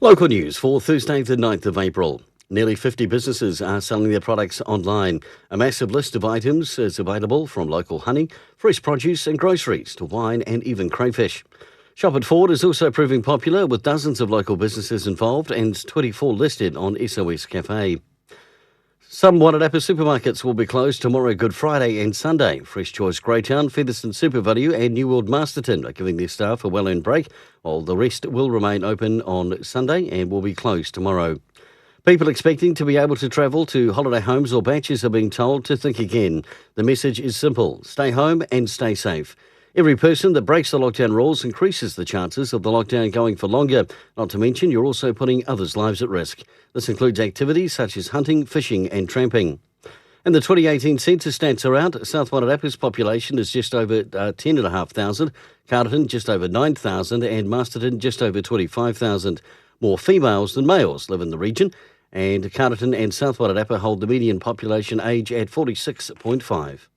Local news for Thursday the 9th of April. Nearly 50 businesses are selling their products online. A massive list of items is available from local honey, fresh produce and groceries to wine and even crayfish. Shop at Ford is also proving popular with dozens of local businesses involved and 24 listed on SOS Cafe. Some Wairarapa supermarkets will be closed tomorrow, Good Friday and Sunday. Fresh Choice Greytown, Featherston Super Value and New World Masterton are giving their staff a well-earned break, while the rest will remain open on Sunday and will be closed tomorrow. People expecting to be able to travel to holiday homes or batches are being told to think again. The message is simple: stay home and stay safe. Every person that breaks the lockdown rules increases the chances of the lockdown going for longer. Not to mention, you're also putting others' lives at risk. This includes activities such as hunting, fishing and tramping. And the 2018 census stats are out. South Wairarapa's population is just over 10,500, Carterton just over 9,000 and Masterton just over 25,000. More females than males live in the region, and Carterton and South Wairarapa hold the median population age at 46.5.